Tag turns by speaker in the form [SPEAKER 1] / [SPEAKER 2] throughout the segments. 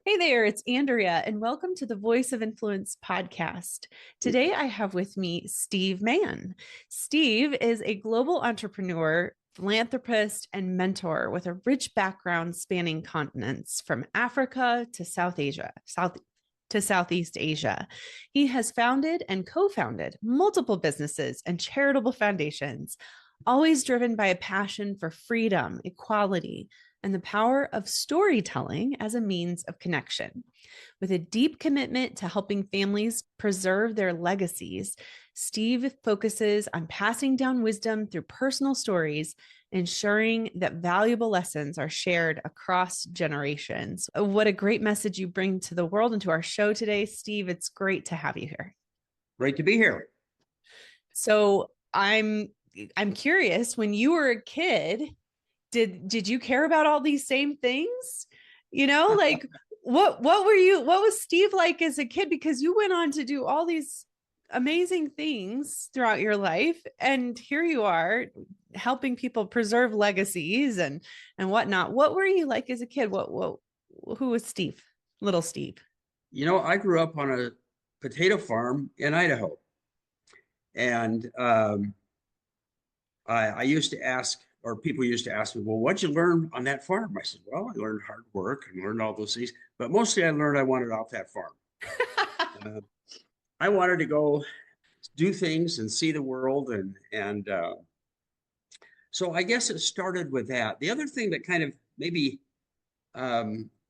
[SPEAKER 1] Hey there, it's Andrea, and welcome to the Voice of Influence podcast. Today I have with me Steve Mann. Steve is a global entrepreneur, philanthropist, and mentor with a rich background spanning continents from Africa to Southeast Asia. He has founded and co-founded multiple businesses and charitable foundations, always driven by a passion for freedom, equality, and the power of storytelling as a means of connection. With a deep commitment to helping families preserve their legacies, Steve focuses on passing down wisdom through personal stories, ensuring that valuable lessons are shared across generations. What a great message you bring to the world and to our show today, Steve. It's great to have you here.
[SPEAKER 2] Great to be here.
[SPEAKER 1] So I'm curious, when you were a kid, did you care about all these same things? Like what was Steve like as a kid? Because you went on to do all these amazing things throughout your life, and here you are helping people preserve legacies and whatnot. What were you like as a kid? What who was Steve? Little Steve.
[SPEAKER 2] I grew up on a potato farm in Idaho. And I used to ask, or people used to ask me, well, what'd you learn on that farm? I said, well, I learned hard work and learned all those things. But mostly I learned I wanted off that farm. Uh, I wanted to go do things and see the world. And so I guess it started with that. The other thing that kind of maybe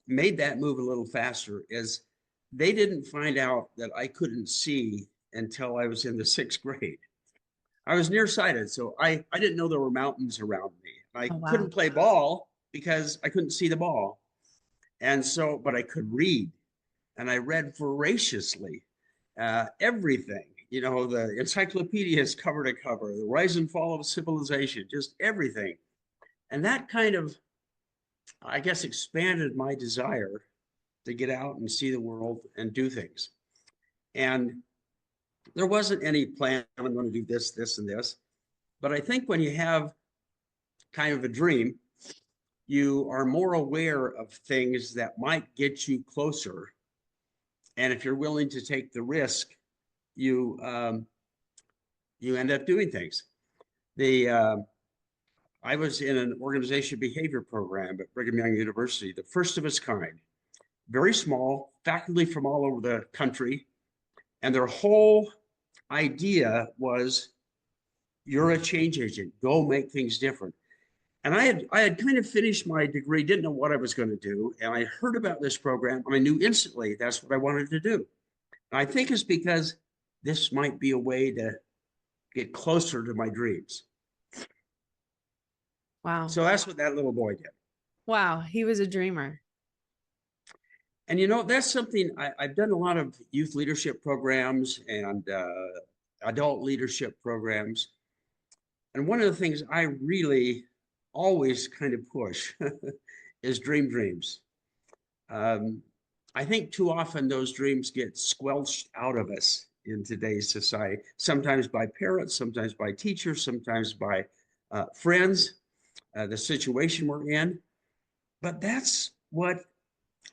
[SPEAKER 2] made that move a little faster is they didn't find out that I couldn't see until I was in the sixth grade. I was nearsighted, so I didn't know there were mountains around me. I
[SPEAKER 1] Oh, wow.
[SPEAKER 2] couldn't play ball because I couldn't see the ball. And so, but I could read, and I read voraciously everything. The encyclopedias cover to cover, the rise and fall of civilization, just everything. And that kind of, I guess, expanded my desire to get out and see the world and do things. And there wasn't any plan, I'm going to do this, this, and this. But I think when you have kind of a dream, you are more aware of things that might get you closer. And if you're willing to take the risk, you you end up doing things. The I was in an organization behavior program at Brigham Young University, the first of its kind, very small, faculty from all over the country, and their whole idea was, you're a change agent, go make things different. And I had kind of finished my degree, didn't know what I was going to do, and I heard about this program, and I knew instantly that's what I wanted to do. And I think it's because this might be a way to get closer to my dreams.
[SPEAKER 1] Wow.
[SPEAKER 2] So that's what that little boy did.
[SPEAKER 1] Wow, he was a dreamer.
[SPEAKER 2] And that's something I've done a lot of youth leadership programs and adult leadership programs. And one of the things I really always kind of push is dreams. Um, I think too often those dreams get squelched out of us in today's society, sometimes by parents, sometimes by teachers, sometimes by friends, the situation we're in. But that's what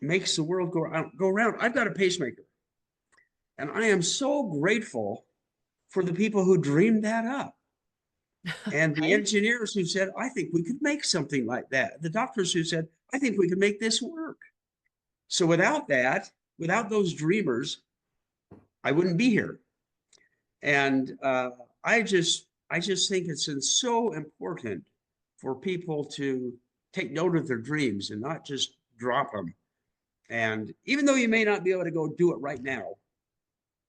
[SPEAKER 2] makes the world go around. I've got a pacemaker, and I am so grateful for the people who dreamed that up. And the
[SPEAKER 1] Right?
[SPEAKER 2] engineers who said, I think we could make something like that. The doctors who said, I think we could make this work. So without that, without those dreamers, I wouldn't be here. And I just think it's so important for people to take note of their dreams and not just drop them. And even though you may not be able to go do it right now,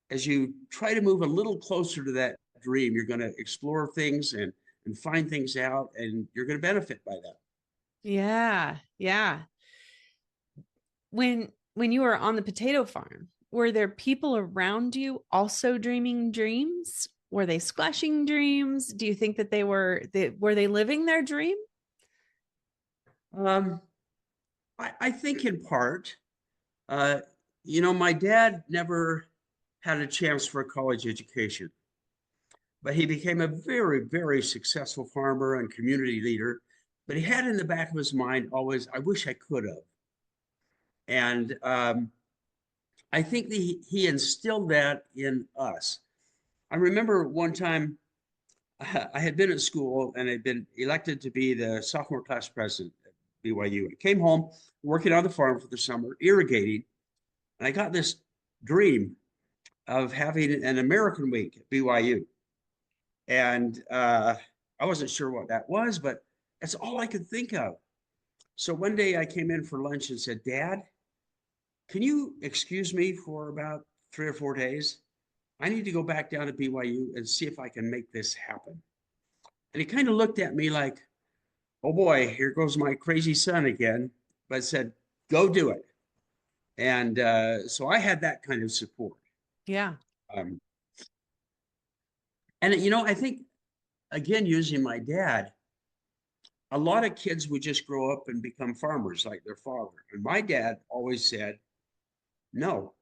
[SPEAKER 2] as you try to move a little closer to that dream, you're going to explore things and find things out, and you're going to benefit by that.
[SPEAKER 1] Yeah. Yeah. When you were on the potato farm, were there people around you also dreaming dreams? Were they squashing dreams? Do you think that were they living their dream?
[SPEAKER 2] Um, I think in part, uh, my dad never had a chance for a college education, but he became a very, very successful farmer and community leader. But he had in the back of his mind always, I wish I could have. And I think he instilled that in us. I remember one time I had been at school and had been elected to be the sophomore class president at BYU. I came home working on the farm for the summer, irrigating, and I got this dream of having an American week at BYU. And I wasn't sure what that was, but that's all I could think of. So one day I came in for lunch and said, Dad, can you excuse me for about 3 or 4 days? I need to go back down to BYU and see if I can make this happen. And he kind of looked at me like, oh boy, here goes my crazy son again, but said, go do it. And so I had that kind of support.
[SPEAKER 1] Yeah.
[SPEAKER 2] Um, and, you know, I think, again, using my dad, a lot of kids would just grow up and become farmers like their father. And my dad always said, no,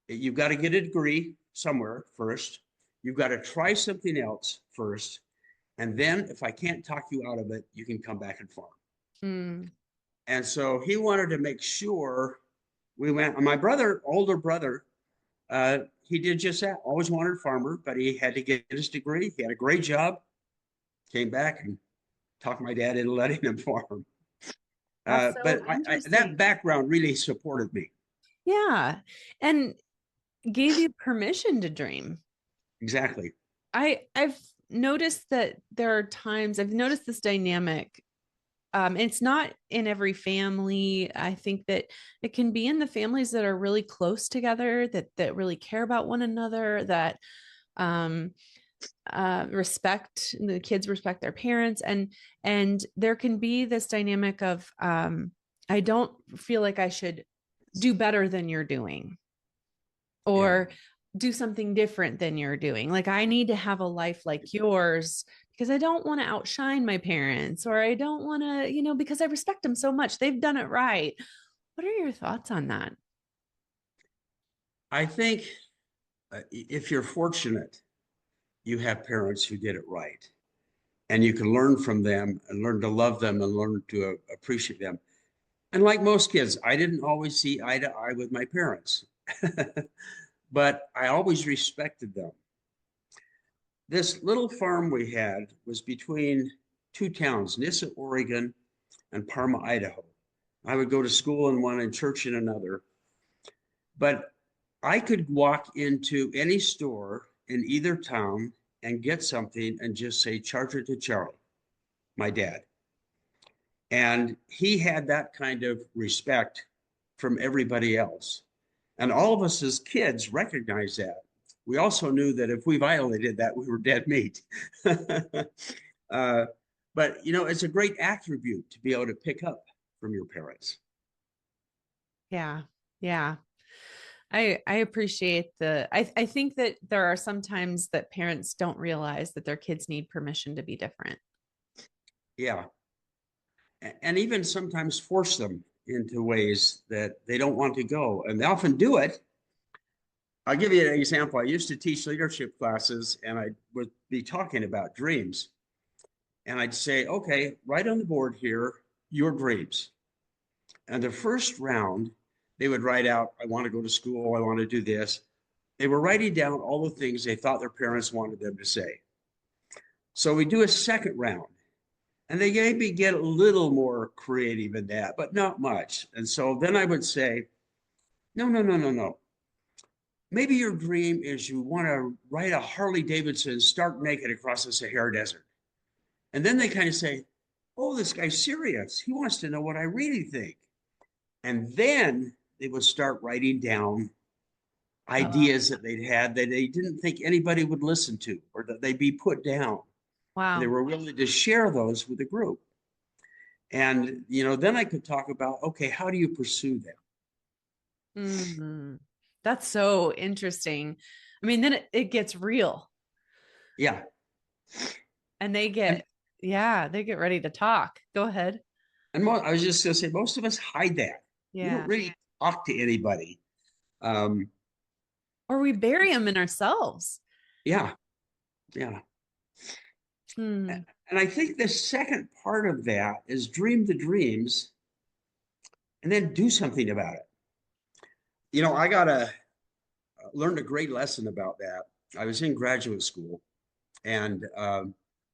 [SPEAKER 2] you've got to get a degree somewhere first. You've got to try something else first. And then if I can't talk you out of it, you can come back and farm.
[SPEAKER 1] Mm.
[SPEAKER 2] And so he wanted to make sure we went. My brother, older brother, he did just that. Always wanted a farmer, but he had to get his degree. He had a great job. Came back and talked my dad into letting him farm.
[SPEAKER 1] That's so
[SPEAKER 2] But that
[SPEAKER 1] interesting.
[SPEAKER 2] background really supported me.
[SPEAKER 1] Yeah. And gave you permission to dream.
[SPEAKER 2] Exactly.
[SPEAKER 1] I've noticed that there are times I've noticed this dynamic. It's not in every family. I think that it can be in the families that are really close together, that really care about one another, that um, respect the kids respect their parents, and there can be this dynamic of I don't feel like I should do better than you're doing,
[SPEAKER 2] Yeah.
[SPEAKER 1] or do something different than you're doing. Like, I need to have a life like yours because I don't want to outshine my parents, or I don't want to, because I respect them so much. They've done it right. What are your thoughts on that?
[SPEAKER 2] I think if you're fortunate, you have parents who did it right. And you can learn from them and learn to love them and learn to appreciate them. And like most kids, I didn't always see eye to eye with my parents, but I always respected them. This little farm we had was between two towns, Nissa, Oregon, and Parma, Idaho. I would go to school in one and church in another. But I could walk into any store in either town and get something and just say, charge it to Charlie, my dad. And he had that kind of respect from everybody else. And all of us as kids recognized that. We also knew that if we violated that, we were dead meat. uh, but, it's a great attribute to be able to pick up from your parents.
[SPEAKER 1] Yeah. Yeah. I appreciate I think that there are some times that parents don't realize that their kids need permission to be different.
[SPEAKER 2] Yeah. And even sometimes force them into ways that they don't want to go. And they often do it. I'll give you an example. I used to teach leadership classes and I would be talking about dreams. And I'd say, okay, write on the board here your dreams. And the first round, they would write out, I want to go to school, I want to do this. They were writing down all the things they thought their parents wanted them to say. So we do a second round. And they maybe get a little more creative in that, but not much. And so then I would say, no, no, no, no, no. Maybe your dream is you want to ride a Harley Davidson stark naked across the Sahara Desert. And then they kind of say, oh, this guy's serious. He wants to know what I really think. And then they would start writing down
[SPEAKER 1] Oh,
[SPEAKER 2] ideas that they'd had that they didn't think anybody would listen to or that they'd be put down. And they
[SPEAKER 1] wow.
[SPEAKER 2] were willing to share those with the group. And, then I could talk about, okay, how do you pursue them?
[SPEAKER 1] Mhm. That's so interesting. I mean, then it gets real,
[SPEAKER 2] Yeah.
[SPEAKER 1] and they
[SPEAKER 2] And,
[SPEAKER 1] get, yeah, they get ready to talk. Go ahead.
[SPEAKER 2] I was just going to say, most of us hide that. We don't
[SPEAKER 1] Yeah.
[SPEAKER 2] really talk to anybody. Um,
[SPEAKER 1] Or we bury them in ourselves.
[SPEAKER 2] yeah. Yeah.
[SPEAKER 1] Hmm.
[SPEAKER 2] And I think the second part of that is dream the dreams and then do something about it. I learned a great lesson about that. I was in graduate school, and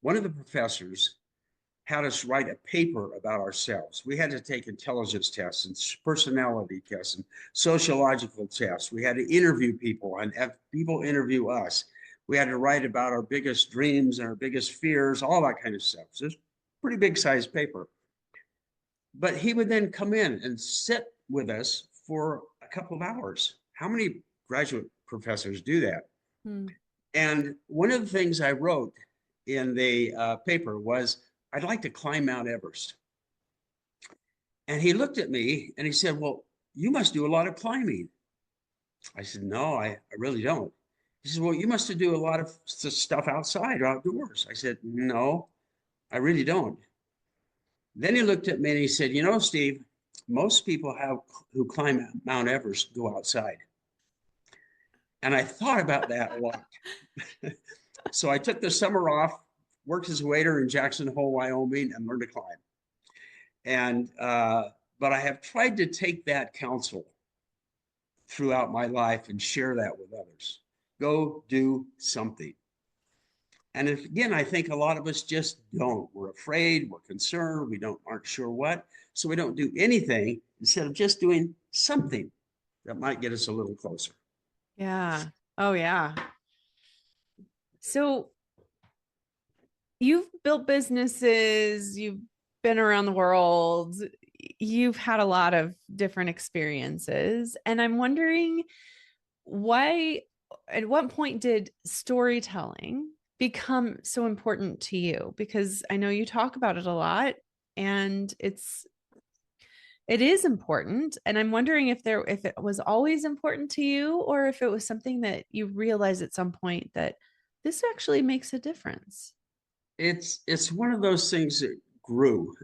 [SPEAKER 2] one of the professors had us write a paper about ourselves. We had to take intelligence tests and personality tests and sociological tests. We had to interview people and have people interview us. We had to write about our biggest dreams and our biggest fears, all that kind of stuff. So it's a pretty big sized paper. But he would then come in and sit with us for a couple of hours. How many graduate professors do that?
[SPEAKER 1] Hmm.
[SPEAKER 2] And one of the things I wrote in the paper was, I'd like to climb Mount Everest. And he looked at me and he said, well, you must do a lot of climbing. I said, no, I really don't. He said, well, you must do a lot of stuff outside or outdoors. I said, no, I really don't. Then he looked at me and he said, Steve, most people who climb Mount Everest go outside. And I thought about that a lot. So I took the summer off, worked as a waiter in Jackson Hole, Wyoming, and learned to climb. And but I have tried to take that counsel throughout my life and share that with others. Go do something. And again, I think a lot of us just don't. We're afraid, we're concerned, aren't sure what. So we don't do anything instead of just doing something that might get us a little closer.
[SPEAKER 1] Yeah. Oh, yeah. So you've built businesses, you've been around the world, you've had a lot of different experiences. And I'm wondering why, at what point did storytelling become so important to you? Because I know you talk about it a lot and it is important. And I'm wondering if it was always important to you or if it was something that you realized at some point that this actually makes a difference.
[SPEAKER 2] It's one of those things that grew.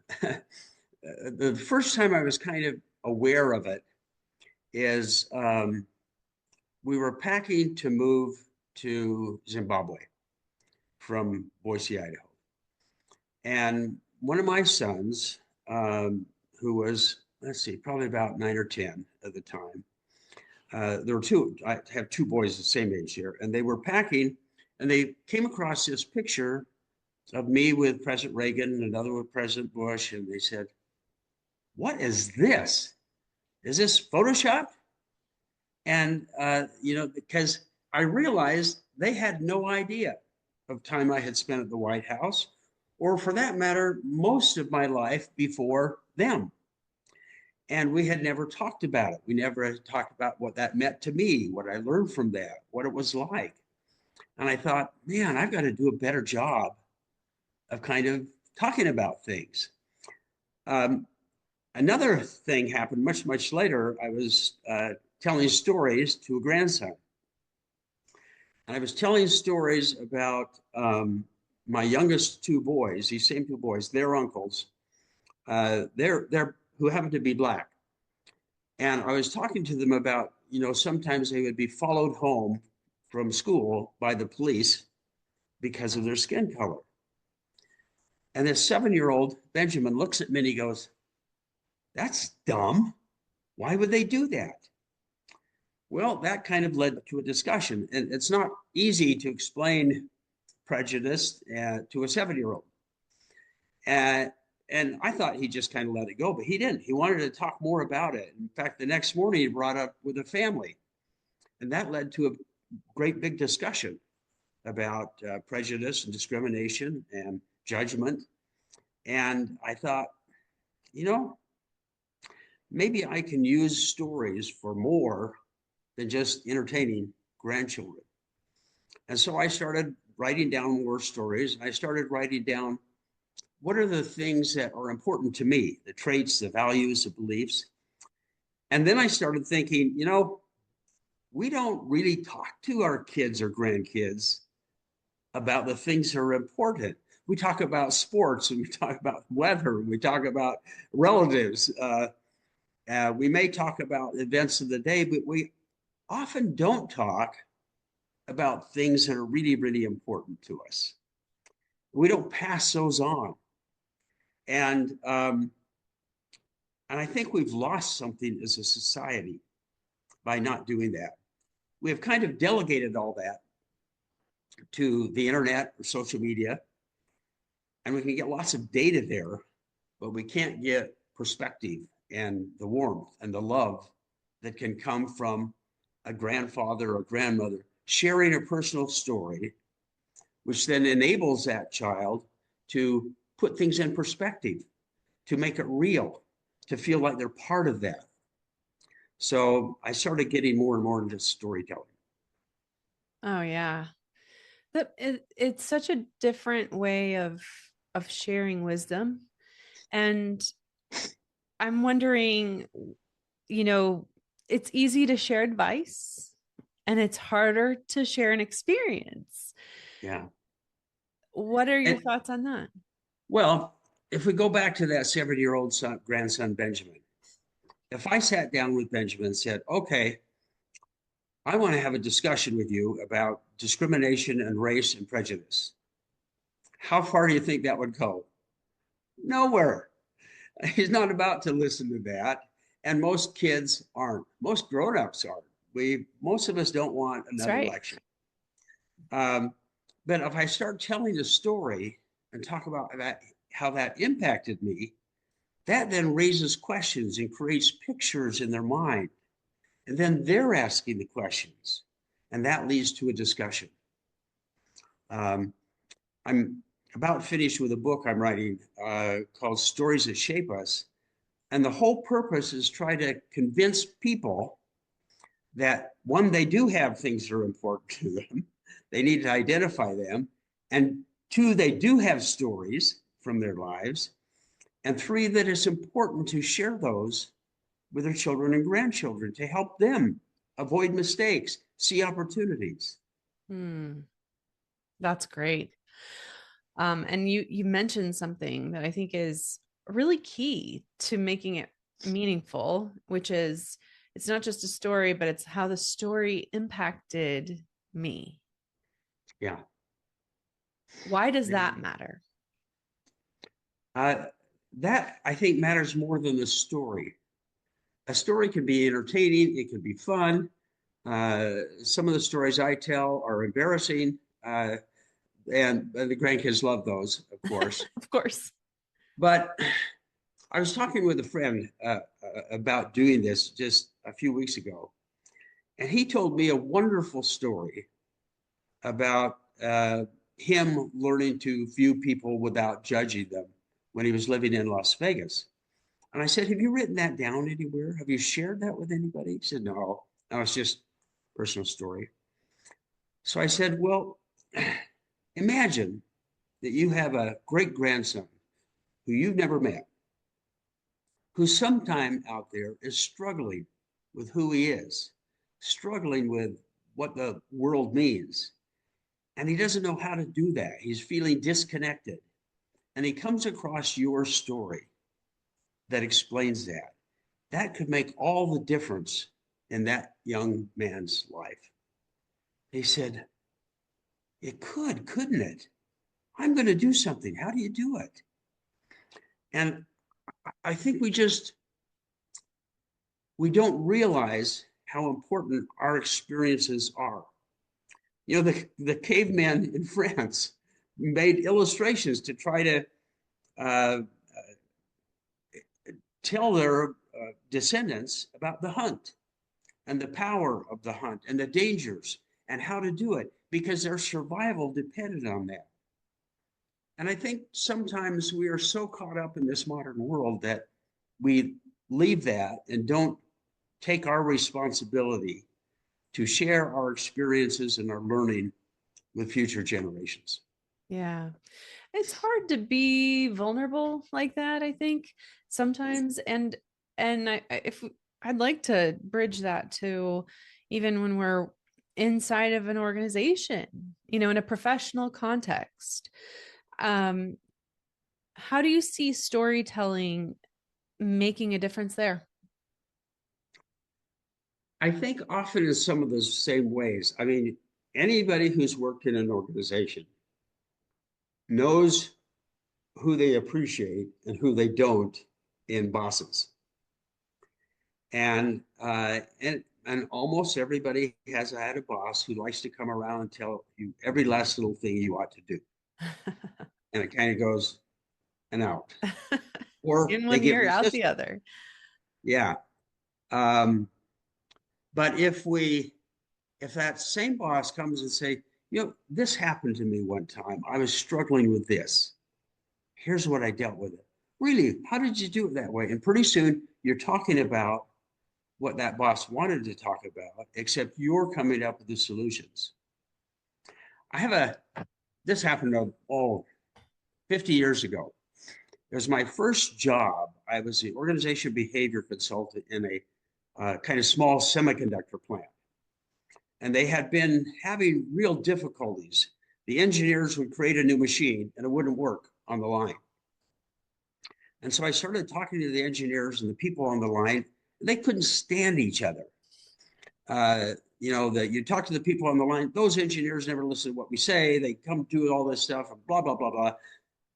[SPEAKER 2] The first time I was kind of aware of it is we were packing to move to Zimbabwe from Boise, Idaho. And one of my sons, who was, let's see, probably about 9 or 10 at the time, there were two, I have two boys the same age here, and they were packing and they came across this picture of me with President Reagan and another with President Bush. And they said, what is this? Is this Photoshop? And, because I realized they had no idea of time I had spent at the White House, or for that matter, most of my life before them. And we had never talked about it. We never had talked about what that meant to me, what I learned from that, what it was like. And I thought, man, I've got to do a better job of kind of talking about things. Um, Another thing happened much, much later. I was telling stories to a grandson. And I was telling stories about my youngest two boys, these same two boys, their uncles, they're who happened to be black. And I was talking to them about, sometimes they would be followed home from school by the police because of their skin color. And this 7-year-old Benjamin looks at me and he goes, that's dumb. Why would they do that? Well, that kind of led to a discussion. And it's not easy to explain prejudice to a 7-year-old. And I thought he just kind of let it go, but he didn't. He wanted to talk more about it. In fact, the next morning he brought up with a family. And that led to a great big discussion about prejudice and discrimination and judgment. And I thought, maybe I can use stories for more than just entertaining grandchildren. And so I started writing down more stories. I started writing down what are the things that are important to me, the traits, the values, the beliefs. And then I started thinking, we don't really talk to our kids or grandkids about the things that are important. We talk about sports and we talk about weather, we talk about relatives. We may talk about events of the day, but we often don't talk about things that are really, really important to us. We don't pass those on. And And I think we've lost something as a society by not doing that. We have kind of delegated all that to the internet or social media, and we can get lots of data there, but we can't get perspective and the warmth and the love that can come from a grandfather or grandmother sharing a personal story, which then enables that child to put things in perspective, to make it real, to feel like they're part of that. So I started getting more and more into storytelling.
[SPEAKER 1] Oh yeah. It's such a different way of sharing wisdom. And I'm wondering, you know, it's easy to share advice and it's harder to share an experience.
[SPEAKER 2] Yeah.
[SPEAKER 1] What are your
[SPEAKER 2] And
[SPEAKER 1] thoughts on that?
[SPEAKER 2] well, if we go back to that 7-year-old grandson, Benjamin, if I sat down with Benjamin and said, okay, I want to have a discussion with you about discrimination and race and prejudice, how far do you think that would go? Nowhere. He's not about to listen to that. And most kids aren't. Most grown-ups aren't. Most of us don't want
[SPEAKER 1] That's
[SPEAKER 2] another
[SPEAKER 1] right.
[SPEAKER 2] lecture. Um, but if I start telling a story and talk about that, how that impacted me, that then raises questions and creates pictures in their mind. And then they're asking the questions, and that leads to a discussion. Um, I'm about finished with a book I'm writing called Stories That Shape Us. And the whole purpose is try to convince people that one, they do have things that are important to them. They need to identify them. And two, they do have stories from their lives. And three, that it's important to share those with their children and grandchildren to help them avoid mistakes, see opportunities.
[SPEAKER 1] Hmm, that's great. And you mentioned something that I think is really key to making it meaningful, which is it's not just a story, but it's how the story impacted me.
[SPEAKER 2] Yeah.
[SPEAKER 1] Why does that matter?
[SPEAKER 2] Uh, that I think matters more than the story. A story can be entertaining, it can be fun. Some of the stories I tell are embarrassing, and the grandkids love those, of course.
[SPEAKER 1] Of course.
[SPEAKER 2] But I was talking with a friend about doing this just a few weeks ago, and he told me a wonderful story about him learning to view people without judging them when he was living in Las Vegas. And I said, have you written that down anywhere? Have you shared that with anybody? He said, no, it's just a personal story. So I said, well, imagine that you have a great grandson who you've never met, who sometime out there is struggling with who he is, struggling with what the world means. And he doesn't know how to do that. He's feeling disconnected. And he comes across your story that explains that. That could make all the difference in that young man's life. He said, it could, couldn't it? I'm going to do something. How do you do it? And I think we don't realize how important our experiences are. You know, the cavemen in France made illustrations to try to uh, tell their descendants about the hunt and the power of the hunt and the dangers and how to do it because their survival depended on that. And I think sometimes we are so caught up in this modern world that we leave that and don't take our responsibility to share our experiences and our learning with future generations.
[SPEAKER 1] Yeah. It's hard to be vulnerable like that, I think, sometimes. If I'd like to bridge that to even when we're inside of an organization, in a professional context. Um, how do you see storytelling making a difference there?
[SPEAKER 2] I think often in some of the same ways. I mean, anybody who's worked in an organization knows who they appreciate and who they don't in bosses. And almost everybody has had a boss who likes to come around and tell you every last little thing you ought to do. And it kind of goes and out. Or
[SPEAKER 1] In
[SPEAKER 2] they
[SPEAKER 1] one
[SPEAKER 2] get
[SPEAKER 1] ear, out the
[SPEAKER 2] resistant.
[SPEAKER 1] other.
[SPEAKER 2] Yeah. Um, but if that same boss comes and say, this happened to me one time. I was struggling with this. Here's what I dealt with it. Really, how did you do it that way? And pretty soon you're talking about what that boss wanted to talk about, except you're coming up with the solutions. This happened 50 years ago. It was my first job. I was the organization behavior consultant in a kind of small semiconductor plant. And they had been having real difficulties. The engineers would create a new machine and it wouldn't work on the line. And so I started talking to the engineers and the people on the line. And they couldn't stand each other. That you talk to the people on the line, those engineers never listen to what we say. They come do all this stuff and blah, blah, blah, blah.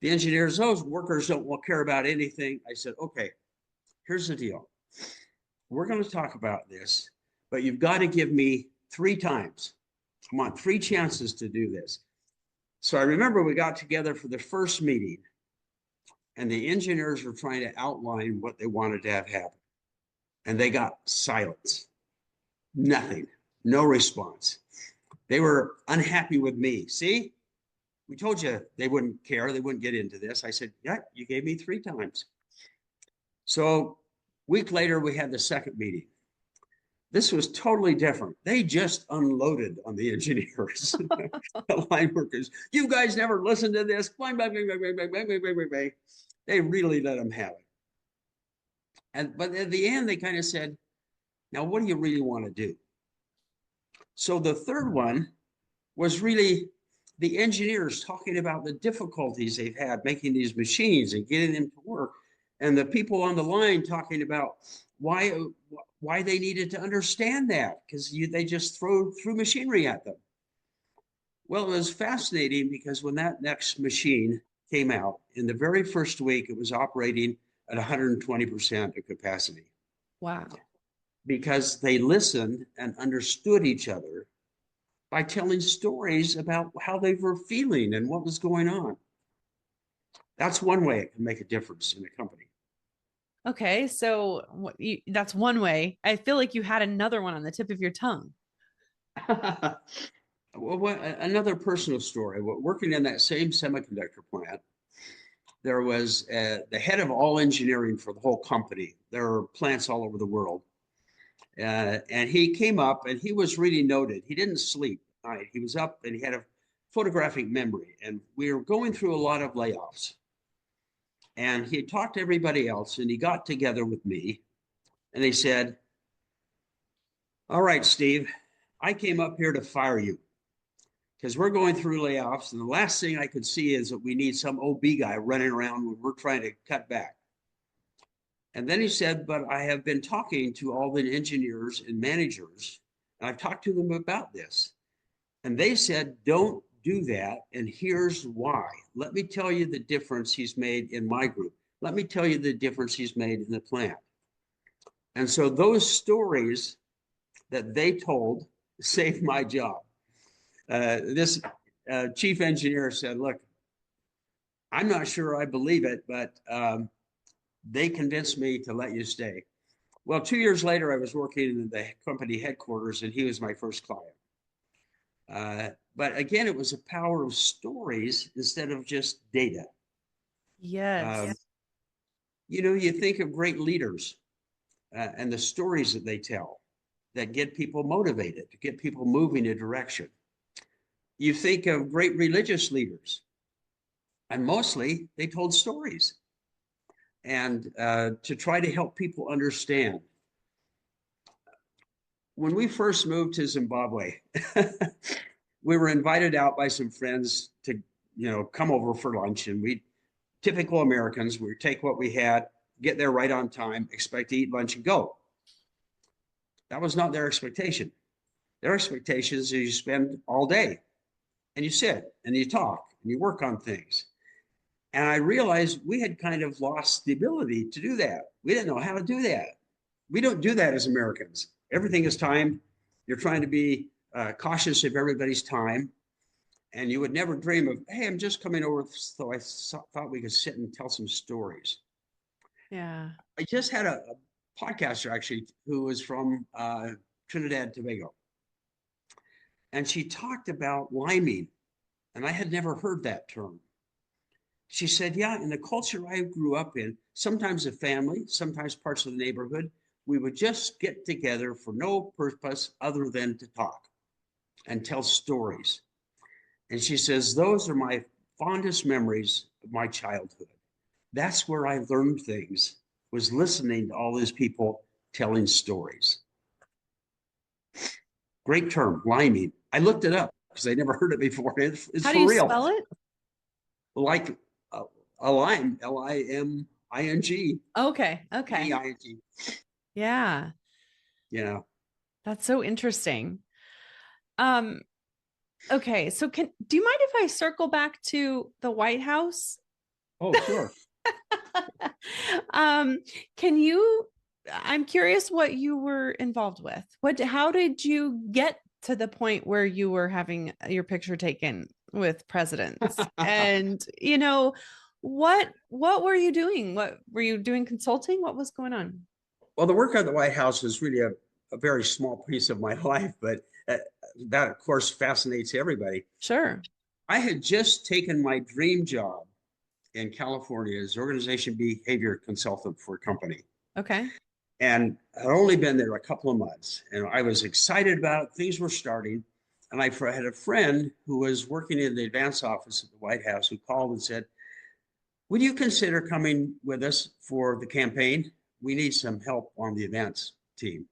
[SPEAKER 2] The engineers, those workers don't care about anything. I said, okay, here's the deal. We're going to talk about this, but you've got to give me 3 times. Come on, 3 chances to do this. So I remember we got together for the first meeting, and the engineers were trying to outline what they wanted to have happen. And they got silence. Nothing. No response. They were unhappy with me. See, we told you they wouldn't care. They wouldn't get into this. I said, yeah, you gave me 3 times. So a week later, we had the second meeting. This was totally different. They just unloaded on the engineers, the line workers. You guys never listened to this. Bang, bang, bang, bang, bang, bang, bang, bang, bang, bang. They really let them have it. But at the end, they kind of said, now, what do you really want to do? So the third one was really the engineers talking about the difficulties they've had making these machines and getting them to work. And the people on the line talking about why they needed to understand that, because they just threw machinery at them. Well, it was fascinating because when that next machine came out, in the very first week, it was operating at 120% of capacity.
[SPEAKER 1] Wow.
[SPEAKER 2] Because they listened and understood each other by telling stories about how they were feeling and what was going on. That's one way it can make a difference in a company.
[SPEAKER 1] Okay, so that's one way. I feel like you had another one on the tip of your tongue.
[SPEAKER 2] Well, another personal story. Working in that same semiconductor plant, there was the head of all engineering for the whole company. There are plants all over the world. And he came up and he was really noted. He didn't sleep at night. He was up and he had a photographic memory. And we were going through a lot of layoffs. And he had talked to everybody else and he got together with me and he said, all right, Steve, I came up here to fire you because we're going through layoffs. And the last thing I could see is that we need some OB guy running around when we're trying to cut back. And then he said, but I have been talking to all the engineers and managers, and I've talked to them about this. And they said, don't do that. And here's why. Let me tell you the difference he's made in my group. Let me tell you the difference he's made in the plant. And so those stories that they told saved my job. This chief engineer said, look, I'm not sure I believe it, but they convinced me to let you stay. Well, 2 years later, I was working in the company headquarters and he was my first client. But again, it was a power of stories instead of just data.
[SPEAKER 1] Yes.
[SPEAKER 2] You think of great leaders and the stories that they tell that get people motivated, to get people moving a direction. You think of great religious leaders, and mostly they told stories and to try to help people understand. When we first moved to Zimbabwe, we were invited out by some friends to, come over for lunch. And typical Americans, we take what we had, get there right on time, expect to eat lunch and go. That was not their expectation. Their expectation is you spend all day and you sit and you talk and you work on things. And I realized we had kind of lost the ability to do that. We didn't know how to do that. We don't do that as Americans. Everything is timed. You're trying to be cautious of everybody's time. And you would never dream of, hey, I'm just coming over, so I thought we could sit and tell some stories.
[SPEAKER 1] Yeah.
[SPEAKER 2] I just had a podcaster actually who was from Trinidad and Tobago. And she talked about liming. And I had never heard that term. She said, yeah, in the culture I grew up in, sometimes a family, sometimes parts of the neighborhood, we would just get together for no purpose other than to talk and tell stories. And she says, those are my fondest memories of my childhood. That's where I learned things, was listening to all these people telling stories. Great term, liming. I looked it up because I never heard it before. It's
[SPEAKER 1] How do
[SPEAKER 2] for
[SPEAKER 1] you
[SPEAKER 2] real.
[SPEAKER 1] spell it?
[SPEAKER 2] Like a lime, Liming.
[SPEAKER 1] Okay. Okay.
[SPEAKER 2] E-I-N-G.
[SPEAKER 1] Yeah.
[SPEAKER 2] Yeah.
[SPEAKER 1] That's so interesting. Um, okay. So do you mind if I circle back to the White House?
[SPEAKER 2] Oh, sure.
[SPEAKER 1] um, can you, I'm curious what you were involved with. How did you get to the point where you were having your picture taken with presidents? And, what were you doing? What were you doing, consulting? What was going on?
[SPEAKER 2] Well, the work at the White House was really a very small piece of my life, but that, of course, fascinates everybody.
[SPEAKER 1] Sure.
[SPEAKER 2] I had just taken my dream job in California as organization behavior consultant for a company.
[SPEAKER 1] Okay.
[SPEAKER 2] And I'd only been there a couple of months, and I was excited about it. Things were starting. And I had a friend who was working in the advance office at the White House who called and said, would you consider coming with us for the campaign? We need some help on the advance team.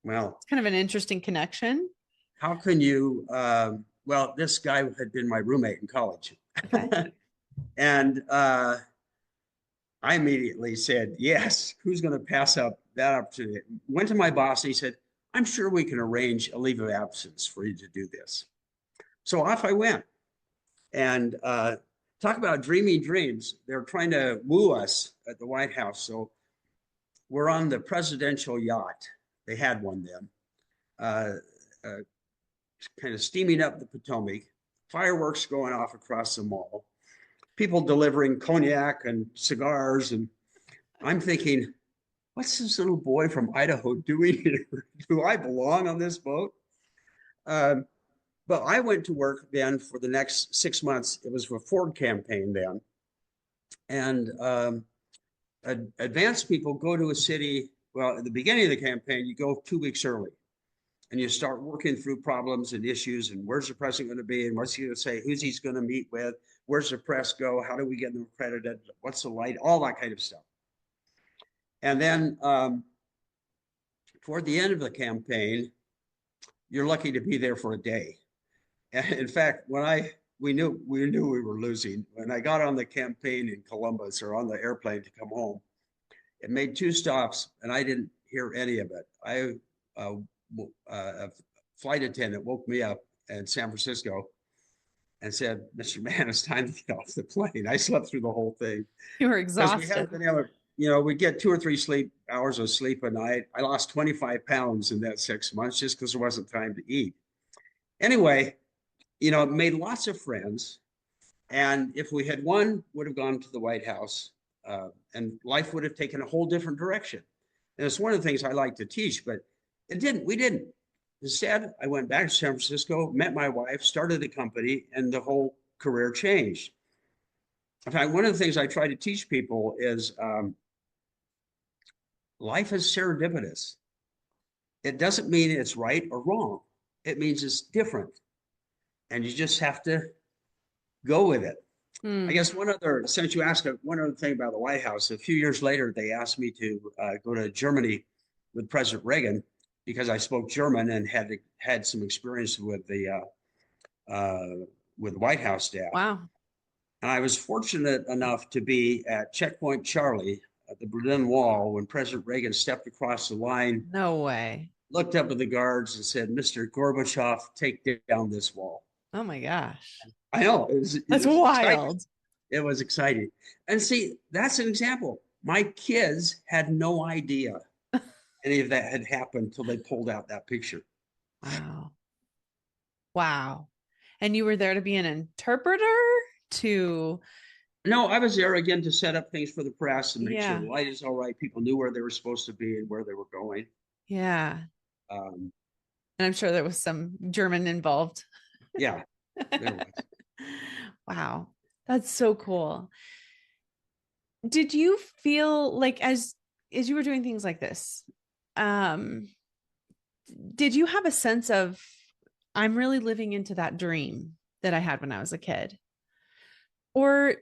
[SPEAKER 2] Well,
[SPEAKER 1] it's kind of an interesting connection.
[SPEAKER 2] How can you? Well, this guy had been my roommate in college. Okay. And I immediately said, yes, who's going to pass up that opportunity? Went to my boss and he said, I'm sure we can arrange a leave of absence for you to do this. So off I went. And talk about dreaming dreams. They're trying to woo us at the White House. So we're on the presidential yacht. They had one then. Kind of steaming up the Potomac, fireworks going off across the mall, people delivering cognac and cigars. And I'm thinking, what's this little boy from Idaho doing here? Do I belong on this boat? But I went to work then for the next 6 months. It was a Ford campaign then. And advanced people go to a city. Well, at the beginning of the campaign, you go 2 weeks early. And you start working through problems and issues and where's the president going to be and what's he going to say, who's he's going to meet with, where's the press go, how do we get them accredited, what's the light, all that kind of stuff. And then toward the end of the campaign, you're lucky to be there for a day. And in fact, when we knew we were losing, when I got on the campaign in Columbus or on the airplane to come home, it made 2 stops and I didn't hear any of it. A flight attendant woke me up in San Francisco and said, Mr. Mann, it's time to get off the plane. I slept through the whole thing.
[SPEAKER 1] You were exhausted.
[SPEAKER 2] We hadn't been able, we get 2 or 3 hours of sleep a night. I lost 25 pounds in that 6 months just because there wasn't time to eat. Anyway, made lots of friends. And if we had won, would have gone to the White House and life would have taken a whole different direction. And it's one of the things I like to teach, but we didn't. Instead, I went back to San Francisco, met my wife, started a company, and the whole career changed. In fact, one of the things I try to teach people is life is serendipitous. It doesn't mean it's right or wrong. It means it's different. And you just have to go with it. I guess since you asked one other thing about the White House, a few years later, they asked me to go to Germany with President Reagan, because I spoke German and had some experience with the White House staff.
[SPEAKER 1] Wow.
[SPEAKER 2] And I was fortunate enough to be at Checkpoint Charlie at the Berlin Wall when President Reagan stepped across the line.
[SPEAKER 1] No way.
[SPEAKER 2] Looked up at the guards and said, Mr. Gorbachev, take down this wall.
[SPEAKER 1] Oh my gosh.
[SPEAKER 2] I know.
[SPEAKER 1] That's wild.
[SPEAKER 2] Exciting. It was exciting. And see, that's an example. My kids had no idea any of that had happened until they pulled out that picture.
[SPEAKER 1] Wow. Wow. And you were there to be an interpreter to,
[SPEAKER 2] No, I was there again to set up things for the press and make sure
[SPEAKER 1] yeah,
[SPEAKER 2] the light is all right. People knew where they were supposed to be and where they were going.
[SPEAKER 1] yeah.
[SPEAKER 2] Um,
[SPEAKER 1] And I'm sure there was some German involved.
[SPEAKER 2] yeah, there was.
[SPEAKER 1] Wow. That's so cool. Did you feel like as you were doing things like this, um, did you have a sense of I'm really living into that dream that I had when I was a kid? Or,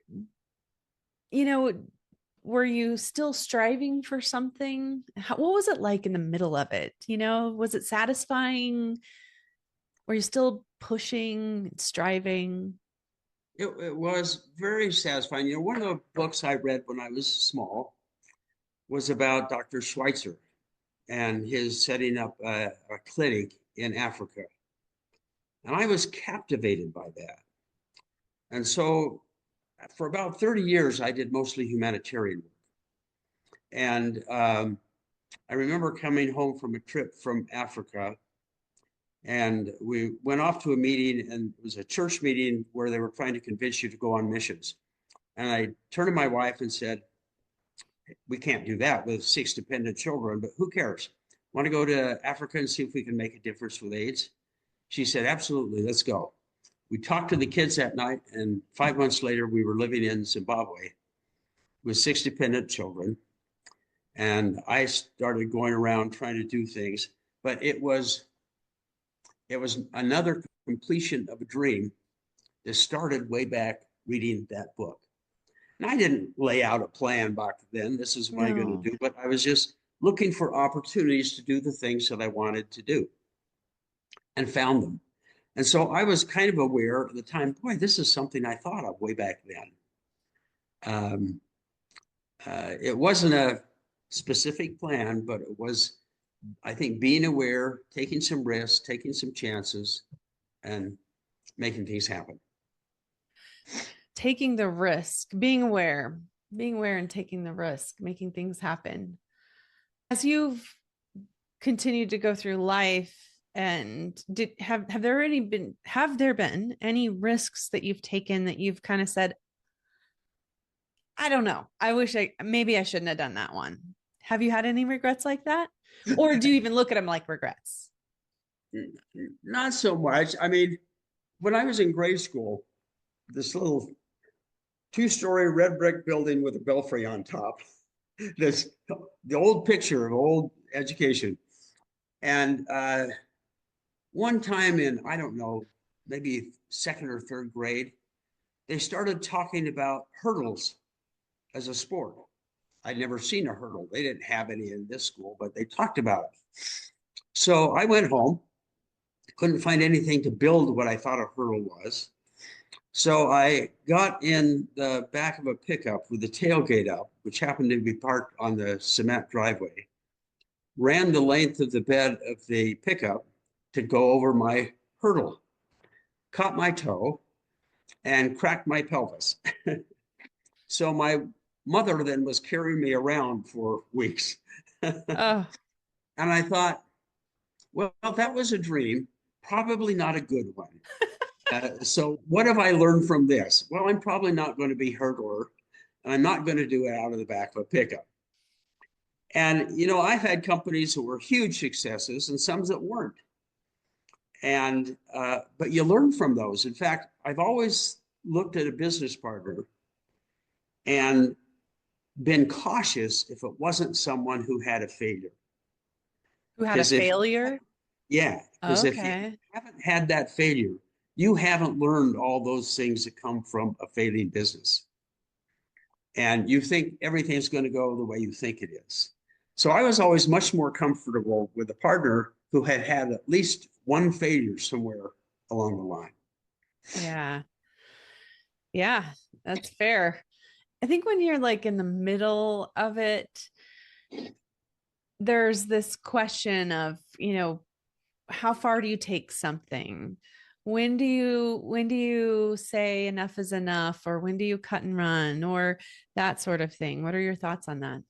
[SPEAKER 1] you know, were you still striving for something? What was it like in the middle of it? Was it satisfying? Were you still pushing, striving?
[SPEAKER 2] It was very satisfying. One of the books I read when I was small was about Dr. Schweitzer and his setting up a clinic in Africa. And I was captivated by that. And so for about 30 years, I did mostly humanitarian work. And I remember coming home from a trip from Africa, and we went off to a meeting, and it was a church meeting where they were trying to convince you to go on missions. And I turned to my wife and said, we can't do that with 6 dependent children, but who cares? Want to go to Africa and see if we can make a difference with AIDS? She said, absolutely, let's go. We talked to the kids that night, and 5 months later, we were living in Zimbabwe with 6 dependent children. And I started going around trying to do things, but it was another completion of a dream that started way back reading that book. And I didn't lay out a plan back then. This is what I'm going
[SPEAKER 1] No.
[SPEAKER 2] to do, but I was just looking for opportunities to do the things that I wanted to do and found them. And so I was kind of aware at the time, boy, this is something I thought of way back then. Um, it wasn't a specific plan, but it was, I think, being aware, taking some risks, taking some chances, and making things happen.
[SPEAKER 1] Taking the risk, being aware and taking the risk, making things happen. As you've continued to go through life, and have there been any risks that you've taken that you've kind of said, I don't know, maybe I shouldn't have done that one? Have you had any regrets like that? Or do you even look at them like regrets?
[SPEAKER 2] Not so much. I mean, when I was in grade school, this little 2-story red brick building with a belfry on top, this the old picture of old education. And one time in, I don't know, maybe second or third grade, they started talking about hurdles as a sport. I'd never seen a hurdle. They didn't have any in this school, but they talked about it. So I went home, couldn't find anything to build what I thought a hurdle was. So I got in the back of a pickup with the tailgate up, which happened to be parked on the cement driveway, ran the length of the bed of the pickup to go over my hurdle, caught my toe, and cracked my pelvis. So my mother then was carrying me around for weeks. And
[SPEAKER 1] Oh,
[SPEAKER 2] I thought, well, that was a dream, probably not a good one. So what have I learned from this? Well, I'm probably not going to be hurdler, and I'm not going to do it out of the back of a pickup. And I've had companies that were huge successes and some that weren't. And but you learn from those. In fact, I've always looked at a business partner and been cautious if it wasn't someone who had a failure.
[SPEAKER 1] who had a
[SPEAKER 2] Because if
[SPEAKER 1] failure?
[SPEAKER 2] Yeah, because if you
[SPEAKER 1] Okay.
[SPEAKER 2] haven't had that failure, you haven't learned all those things that come from a failing business. And you think everything's going to go the way you think it is. So I was always much more comfortable with a partner who had had at least one failure somewhere along the line.
[SPEAKER 1] Yeah. Yeah, that's fair. I think when you're like in the middle of it, there's this question of, how far do you take something? When do you say enough is enough, or when do you cut and run, or that sort of thing? What are your thoughts on that?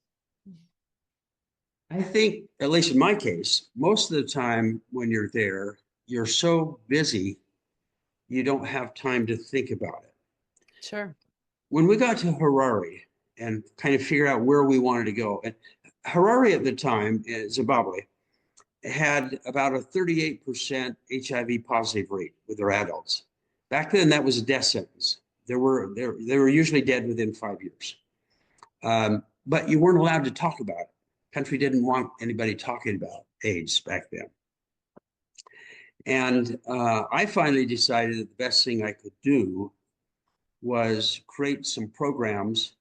[SPEAKER 2] I think, at least in my case, most of the time when you're there, you're so busy, you don't have time to think about it.
[SPEAKER 1] Sure.
[SPEAKER 2] When we got to Harare and kind of figure out where we wanted to go, and Harare at the time, Zimbabwe, had about a 38% HIV positive rate with their adults. Back then, that was a death sentence. They were usually dead within 5 years. But you weren't allowed to talk about it. Country didn't want anybody talking about AIDS back then. And I finally decided that the best thing I could do was create some programs.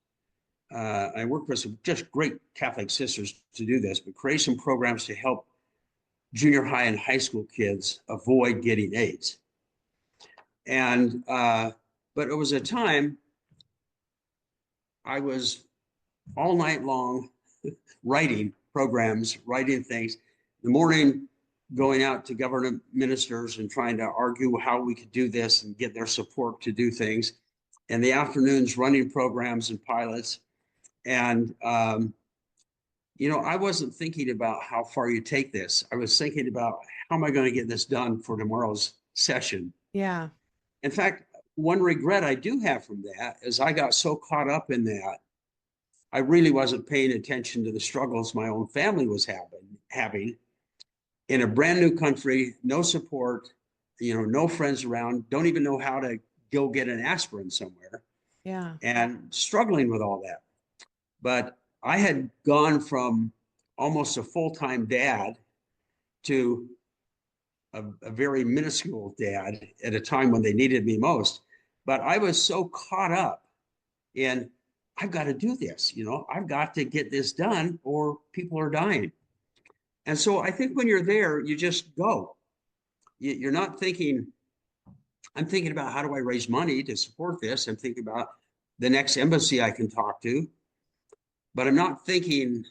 [SPEAKER 2] I worked with some just great Catholic sisters to do this, but create some programs to help junior high and high school kids avoid getting AIDS. And but it was a time I was all night long writing programs, writing things. In the morning, going out to government ministers and trying to argue how we could do this and get their support to do things. In the afternoons, running programs and pilots. And I wasn't thinking about how far you take this. I was thinking about how am I going to get this done for tomorrow's session.
[SPEAKER 1] Yeah.
[SPEAKER 2] In fact, one regret I do have from that is I got so caught up in that, I really wasn't paying attention to the struggles my own family was having in a brand new country, no support, no friends around, don't even know how to go get an aspirin somewhere,
[SPEAKER 1] Yeah.
[SPEAKER 2] and struggling with all that. But I had gone from almost a full-time dad to a very minuscule dad at a time when they needed me most. But I was so caught up in, I've got to do this, I've got to get this done or people are dying. And so I think when you're there, you just go. You're not thinking, I'm thinking about how do I raise money to support this? I'm thinking about the next embassy I can talk to, but I'm not thinking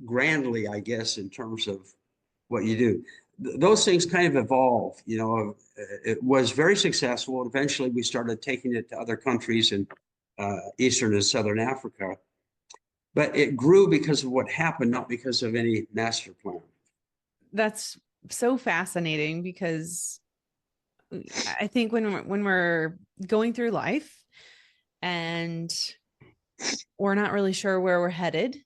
[SPEAKER 2] grandly, I guess, in terms of what you do. Those things kind of evolve. It was very successful. Eventually, we started taking it to other countries in Eastern and Southern Africa. But it grew because of what happened, not because of any master plan.
[SPEAKER 1] That's so fascinating because I think when we're going through life and we're not really sure where we're headed,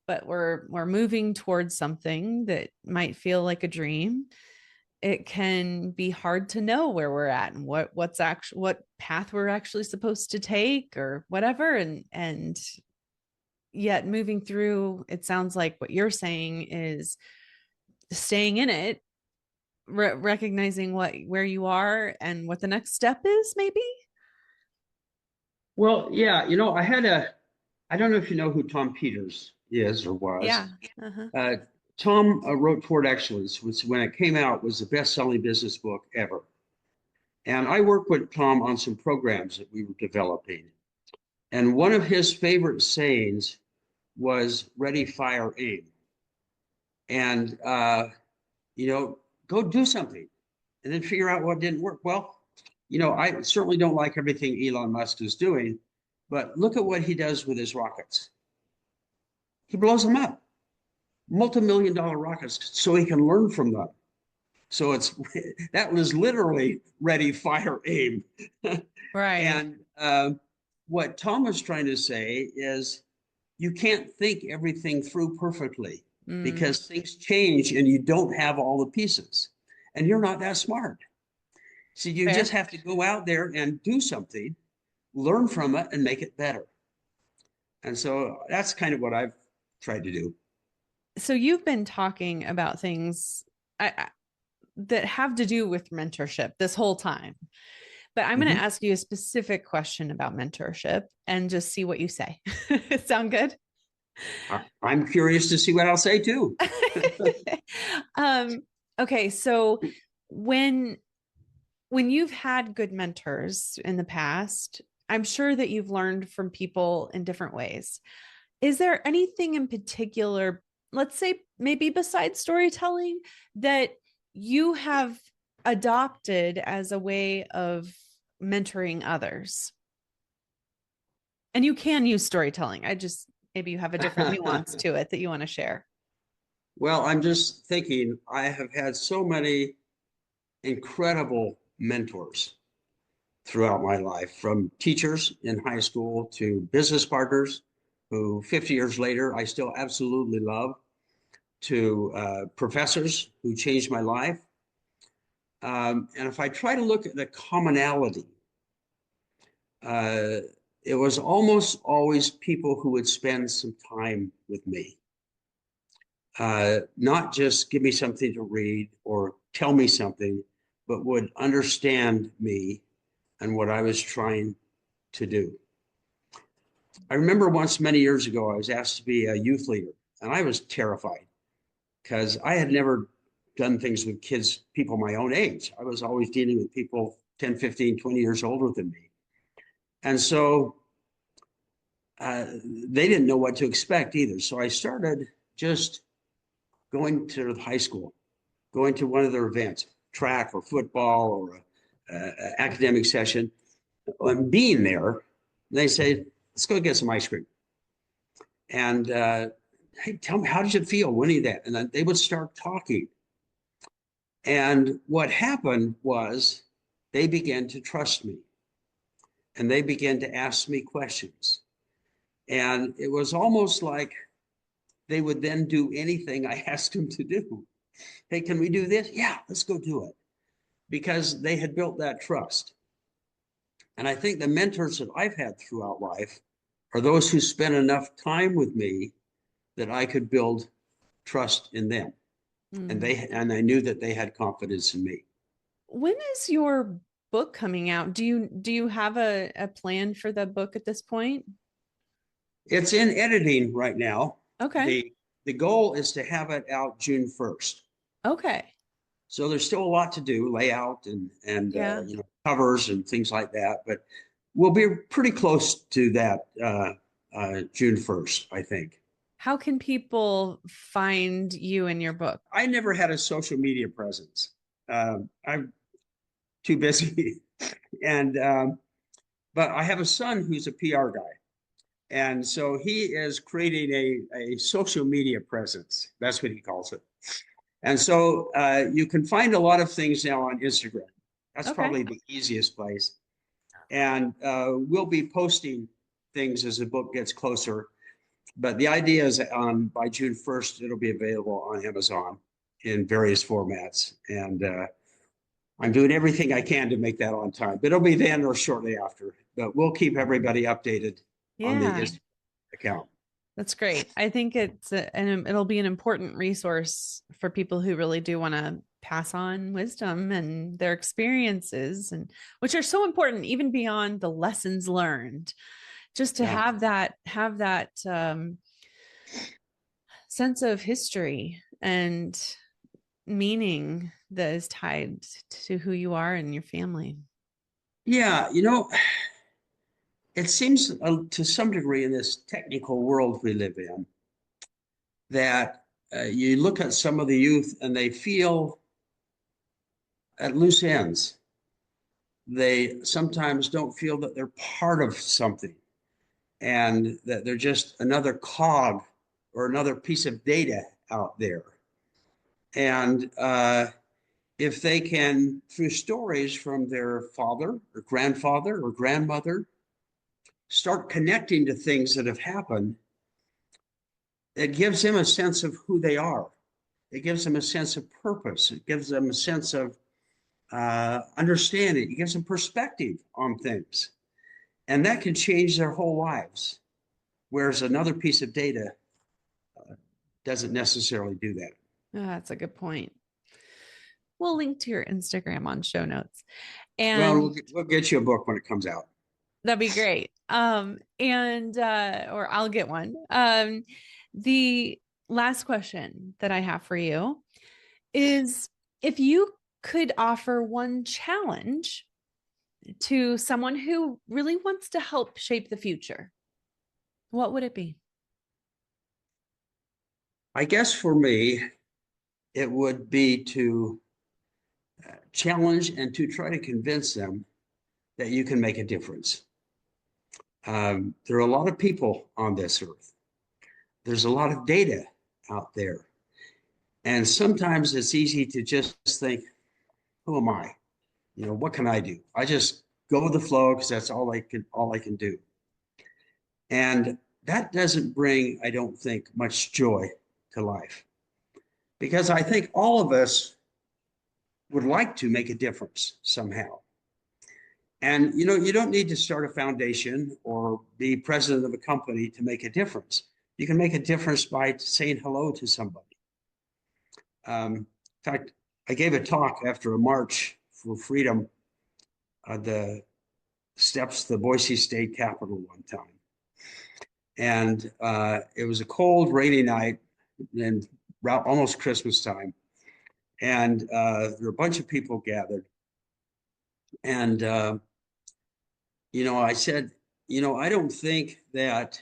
[SPEAKER 1] but we're moving towards something that might feel like a dream, it can be hard to know where we're at and what path we're actually supposed to take or whatever. And yet moving through, it sounds like what you're saying is staying in it, recognizing where you are and what the next step is, maybe.
[SPEAKER 2] Well, yeah, I don't know if you know who Tom Peters is or was.
[SPEAKER 1] Yeah. Uh-huh.
[SPEAKER 2] Tom wrote Toward Excellence, which when it came out was the best-selling business book ever. And I worked with Tom on some programs that we were developing. And one of his favorite sayings was ready, fire, aim. And, go do something and then figure out what didn't work. Well, I certainly don't like everything Elon Musk is doing, but look at what he does with his rockets. He blows them up, multi-million-dollar rockets, so he can learn from them. So that was literally ready, fire, aim.
[SPEAKER 1] Right.
[SPEAKER 2] And what Tom was trying to say is you can't think everything through perfectly because things change and you don't have all the pieces. And you're not that smart. So you
[SPEAKER 1] Fair.
[SPEAKER 2] just have to go out there and do something, learn from it, and make it better. And so that's kind of what I've tried to do.
[SPEAKER 1] So you've been talking about things that have to do with mentorship this whole time, but I'm going to ask you a specific question about mentorship and just see what you say. Sound good?
[SPEAKER 2] I'm curious to see what I'll say too.
[SPEAKER 1] Okay, so when you've had good mentors in the past, I'm sure that you've learned from people in different ways. Is there anything in particular, let's say maybe besides storytelling, that you have adopted as a way of mentoring others? And you can use storytelling. Maybe you have a different nuance to it that you want to share.
[SPEAKER 2] Well, I'm just thinking, I have had so many incredible mentors throughout my life, from teachers in high school to business partners who 50 years later I still absolutely love, to professors who changed my life. And if I try to look at the commonality, uh, it was almost always people who would spend some time with me. Not just give me something to read or tell me something, but would understand me and what I was trying to do. I remember once many years ago, I was asked to be a youth leader, and I was terrified because I had never done things with kids, people my own age. I was always dealing with people 10, 15, 20 years older than me. And so they didn't know what to expect either. So I started just going to the high school, going to one of their events, track or football or a academic session, and being there. They say, let's go get some ice cream. And hey, tell me, how did you feel winning that? And then they would start talking. And what happened was they began to trust me and they began to ask me questions. And it was almost like they would then do anything I asked them to do. Hey, can we do this? Yeah, let's go do it. Because they had built that trust. And I think the mentors that I've had throughout life are those who spent enough time with me that I could build trust in them. And I knew that they had confidence in me.
[SPEAKER 1] When is your book coming out? Do you have a plan for the book at this point?
[SPEAKER 2] It's in editing right now.
[SPEAKER 1] Okay.
[SPEAKER 2] The goal is to have it out June 1st.
[SPEAKER 1] Okay.
[SPEAKER 2] So there's still a lot to do, layout and
[SPEAKER 1] Yeah.
[SPEAKER 2] covers and things like that. But we'll be pretty close to that June 1st, I think.
[SPEAKER 1] How can people find you and your book?
[SPEAKER 2] I never had a social media presence. I'm too busy, and but I have a son who's a PR guy, and so he is creating a social media presence. That's what he calls it. And so you can find a lot of things now on Instagram. That's
[SPEAKER 1] Okay.
[SPEAKER 2] probably the easiest place. And we'll be posting things as the book gets closer. But the idea is by June 1st, it'll be available on Amazon in various formats. And I'm doing everything I can to make that on time. But it'll be then or shortly after. But we'll keep everybody updated on the
[SPEAKER 1] Yeah.
[SPEAKER 2] Instagram account.
[SPEAKER 1] That's great. I think and it'll be an important resource for people who really do want to pass on wisdom and their experiences, and which are so important even beyond the lessons learned. Just to
[SPEAKER 2] Yeah.
[SPEAKER 1] have that sense of history and meaning that is tied to who you are and your family.
[SPEAKER 2] Yeah. It seems to some degree in this technical world we live in that you look at some of the youth and they feel at loose ends. They sometimes don't feel that they're part of something and that they're just another cog or another piece of data out there. And if they can, through stories from their father or grandfather or grandmother, start connecting to things that have happened, it gives them a sense of who they are. It gives them a sense of purpose. It gives them a sense of understanding. It gives them perspective on things. And that can change their whole lives. Whereas another piece of data doesn't necessarily do that.
[SPEAKER 1] Oh, that's a good point. We'll link to your Instagram on show notes.
[SPEAKER 2] Well,
[SPEAKER 1] And
[SPEAKER 2] we'll get you a book when it comes out.
[SPEAKER 1] that'd be great. And or I'll get one. The last question that I have for you is, if you could offer one challenge to someone who really wants to help shape the future, what would it be?
[SPEAKER 2] I guess for me, it would be to challenge and to try to convince them that you can make a difference. There are a lot of people on this earth. There's a lot of data out there. And sometimes it's easy to just think, who am I? You know, what can I do? I just go with the flow because that's all I can do. And that doesn't bring, I don't think, much joy to life. Because I think all of us would like to make a difference somehow. And you know, you don't need to start a foundation or be president of a company to make a difference. You can make a difference by saying hello to somebody. In fact, I gave a talk after a march for freedom at the steps of the Boise State Capitol one time. And it was a cold, rainy night and almost Christmas time. And there were a bunch of people gathered. And, you know, I said, you know, I don't think that,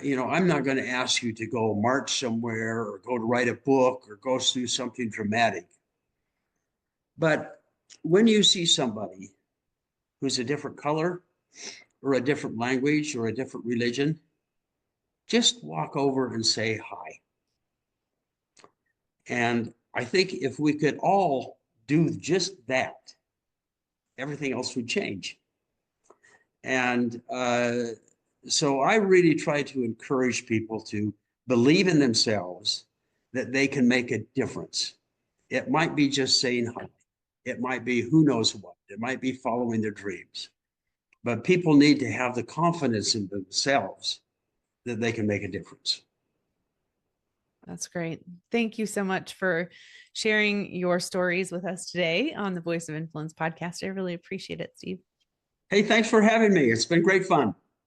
[SPEAKER 2] you know, I'm not going to ask you to go march somewhere or go to write a book or go do something dramatic. But when you see somebody who's a different color or a different language or a different religion, just walk over and say hi. And I think if we could all do just that, everything else would change. And so I really try to encourage people to believe in themselves that they can make a difference. It might be just saying hi. It might be who knows what. It might be following their dreams. But people need to have the confidence in themselves that they can make a difference.
[SPEAKER 1] That's great. Thank you so much for sharing your stories with us today on the Voice of Influence podcast. I really appreciate it, Steve.
[SPEAKER 2] Hey, thanks for having me. It's been great fun.